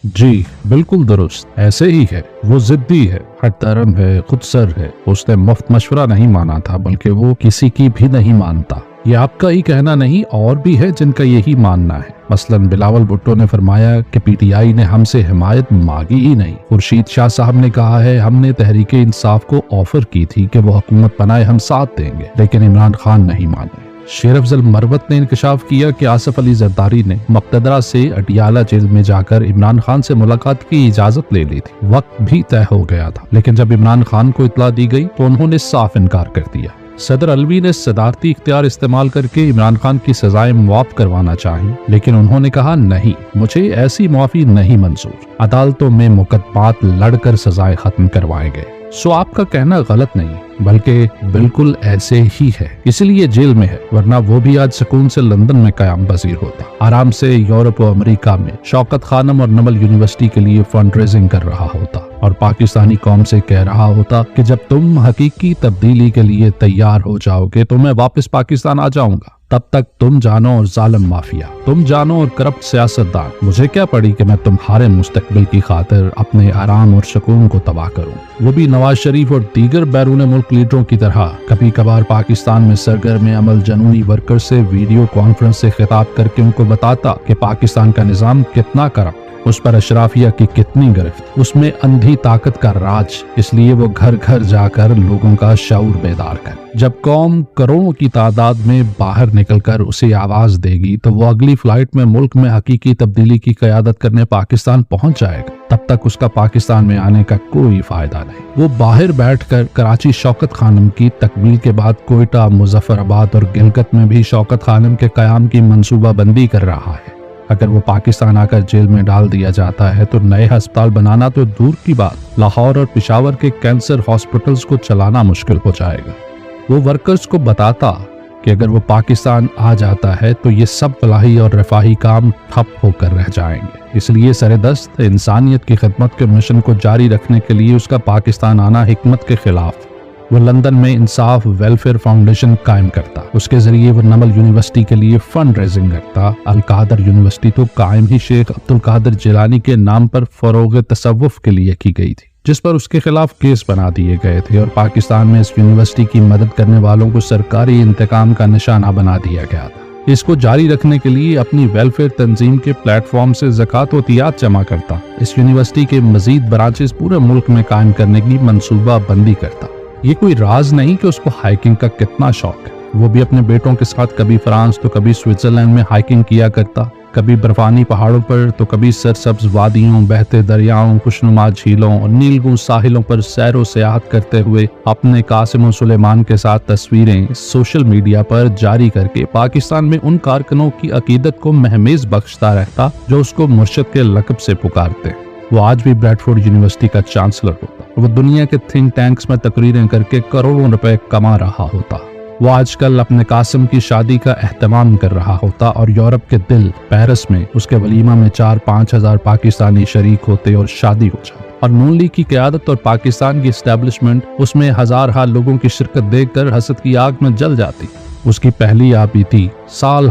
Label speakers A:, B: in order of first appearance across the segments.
A: जी बिल्कुल दुरुस्त, ऐसे ही है। वो जिद्दी है, हठधर्म है, खुदसर है। उसने मुफ्त मशवरा नहीं माना था, बल्कि वो किसी की भी नहीं मानता। ये आपका ही कहना नहीं, और भी है जिनका यही मानना है। मसलन बिलावल भुट्टो ने फरमाया कि पीटीआई ने हमसे हिमायत मांगी ही नहीं। खुर्शीद शाह साहब ने कहा है, हमने तहरीके इंसाफ को ऑफर की थी कि वो हुकूमत बनाए, हम साथ देंगे, लेकिन इमरान खान नहीं माने। शेर अफजल मरवत ने इंकशाफ किया कि आसिफ अली जरदारी ने मुक्तदरा से अटियाला जेल में जाकर इमरान खान से मुलाकात की इजाजत ले ली थी। वक्त भी तय हो गया था, लेकिन जब इमरान खान को इतला दी गई तो उन्होंने साफ इनकार कर दिया। सदर अलवी ने सदारती इख्तियार इस्तेमाल करके इमरान खान की सजाएं मुआफ करवाना चाहिए, लेकिन उन्होंने कहा नहीं, मुझे ऐसी मुआफी नहीं मंजूर। अदालतों में मुकदमात लड़कर सजाएं खत्म करवाए गए। सो आपका कहना गलत नहीं, बल्कि बिल्कुल ऐसे ही है, इसलिए जेल में है, वरना वो भी आज सुकून से लंदन में कयाम पजीर होता, आराम से यूरोप और अमेरिका में शौकत खानम और नमल यूनिवर्सिटी के लिए फंड रेजिंग कर रहा होता और पाकिस्तानी कौम से कह रहा होता कि जब तुम हकीकी तब्दीली के लिए तैयार हो जाओगे तो मैं वापस पाकिस्तान आ जाऊंगा। तब तक तुम जानो और जालिम माफिया, तुम जानो और करप्ट सियासतदान, मुझे क्या पड़ी कि मैं तुम्हारे मुस्तकबिल की खातिर अपने आराम और सुकून को तबाह करूं। वो भी नवाज शरीफ और दीगर बैरून मुल्क लीडरों की तरह कभी कभार पाकिस्तान में सरगर्म अमल जनूनी वर्कर से वीडियो कॉन्फ्रेंस से खिताब करके उनको बताता कि पाकिस्तान का निजाम कितना करप्ट, उस पर अशराफिया की कितनी गिरफ्त, उसमें अंधी ताकत का राज। इसलिए वो घर घर जाकर लोगों का शऊर बेदार कर, जब कौम करोड़ों की तादाद में बाहर निकलकर उसे आवाज देगी तो वो अगली फ्लाइट में मुल्क में हकीकी तब्दीली की क़यादत करने पाकिस्तान पहुंच जाएगा। तब तक उसका पाकिस्तान में आने का कोई फायदा नहीं। वो बाहर बैठकर कराची शौकत खानम की तकमील के बाद कोयटा, मुजफ्फराबाद और गिलगित में भी शौकत खानम के कयाम की मंसूबाबंदी कर रहा है। अगर वो पाकिस्तान आकर जेल में डाल दिया जाता है तो नए अस्पताल बनाना तो दूर की बात, लाहौर और पेशावर के कैंसर हॉस्पिटल्स को चलाना मुश्किल हो जाएगा। वो वर्कर्स को बताता कि अगर वो पाकिस्तान आ जाता है तो ये सब फलाही और रफाही काम ठप होकर रह जाएंगे। इसलिए सरेदस्त इंसानियत की खिदमत के मिशन को जारी रखने के लिए उसका पाकिस्तान आना हिकमत के खिलाफ। वो लंदन में इंसाफ वेलफेयर फाउंडेशन कायम करता, उसके जरिए वो नमल यूनिवर्सिटी के लिए फंड रेजिंग करता। अल कादर यूनिवर्सिटी तो कायम ही शेख अब्दुल कादिर जिलानी के नाम पर फरोग तसव्वुफ के लिए की गई थी, जिस पर उसके खिलाफ केस बना दिए गए थे और पाकिस्तान में इस यूनिवर्सिटी की मदद करने वालों को सरकारी इंतकाम का निशाना बना दिया गया था। इसको जारी रखने के लिए अपनी वेलफेयर तंजीम के प्लेटफॉर्म से ज़कात व तियात जमा करता। इस यूनिवर्सिटी के मजीद ब्रांचेस पूरे मुल्क में कायम करने की मंसूबा बंदी करता। ये कोई राज नहीं कि उसको हाइकिंग का कितना शौक है। वो भी अपने बेटों के साथ कभी फ्रांस तो कभी स्विट्जरलैंड में हाइकिंग किया करता, कभी बर्फानी पहाड़ों पर तो कभी सरसब्ज वादियों, बहते दरियाओं, खुशनुमा झीलों और नीलगू साहिलों पर सैरो सयाहत करते हुए अपने कासिम सुलेमान के साथ तस्वीरें सोशल मीडिया पर जारी करके पाकिस्तान में उन कारकुनों की अकीदत को महमेज बख्शता रहता जो उसको मुर्शद के लक़ब से पुकारते। वो आज भी ब्रैडफोर्ड यूनिवर्सिटी का चांसलर होता। वो दुनिया के थिंक टैंक्स में तकरीरें करके करोड़ों रुपए कमा रहा होता। वो आजकल अपने कासिम की शादी का एहतमाम कर रहा होता और यूरोप के दिल पेरिस में उसके वलीमा में 4-5 हजार पाकिस्तानी शरीक होते और शादी हो जाती। और नून लीग की क़यादत और पाकिस्तान की एस्टेब्लिशमेंट उसमें हजार लोगों की शिरकत देखकर हसद की आग में जल जाती। उसकी पहली आपी थी साल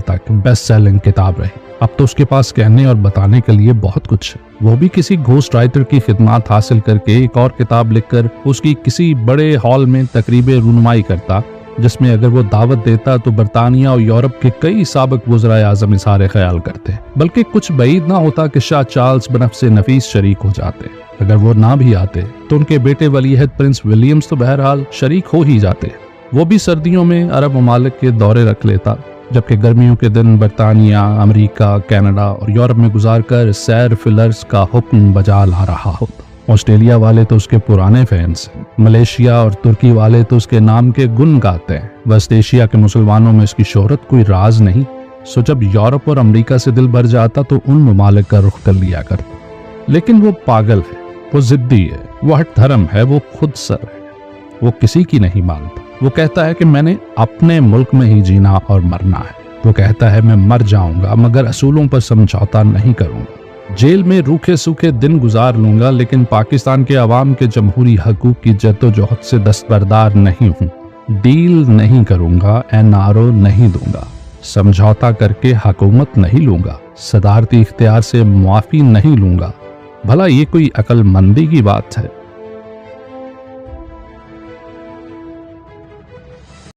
A: तक बेस्ट सेलिंग किताब रही। अब तो उसके पास कहने और बताने के लिए बहुत कुछ है। वो भी किसी घोस्ट राइटर की खिदमत हासिल करके एक और किताब लिखकर उसकी किसी बड़े हॉल में तकरीबे रुनुमाई करता, जिसमें अगर वो दावत देता तो बरतानिया और यूरोप के कई साबिक वज़राए आज़म इज़हार ख्याल करते। बल्कि कुछ बईद ना होता कि शाह चार्ल्स बनफ़से नफीस शरीक हो जाते। अगर वो ना भी आते तो उनके बेटे वलीअहद प्रिंस विलियम्स तो बहरहाल शरीक हो ही जाते। वो भी सर्दियों में अरब ममालिक के दौरे रख लेता, जबकि गर्मियों के दिन बरतानिया, अमेरिका, कनाडा और यूरोप में गुजारकर सैर फिलर्स का हुक्म बजा ला रहा होता। ऑस्ट्रेलिया वाले तो उसके पुराने फैंस हैं, मलेशिया और तुर्की वाले तो उसके नाम के गुन गाते हैं। वेस्ट एशिया के मुसलमानों में इसकी शोहरत कोई राज नहीं। सो जब यूरोप और अमेरिका से दिल भर जाता तो उन ममालिक का रुख कर लिया करता। लेकिन वो पागल है, वो जिद्दी है, वो हठधर्म है, वो खुदसर है, वो किसी की नहीं मानता। वो कहता है कि मैंने अपने मुल्क में ही जीना और मरना है। वो कहता है मैं मर जाऊंगा मगर असूलों पर समझौता नहीं करूंगा। जेल में रूखे सूखे दिन गुजार लूंगा, लेकिन पाकिस्तान के अवाम के जमहूरी हकूक की जद्दोजहद से दस्तबरदार नहीं हूँ। डील नहीं करूंगा, एनआरओ नहीं दूंगा, समझौता करके हुकूमत नहीं लूंगा, सदारती इख्तियार से मुआफी नहीं लूंगा। भला ये कोई अक्लमंदी की बात है?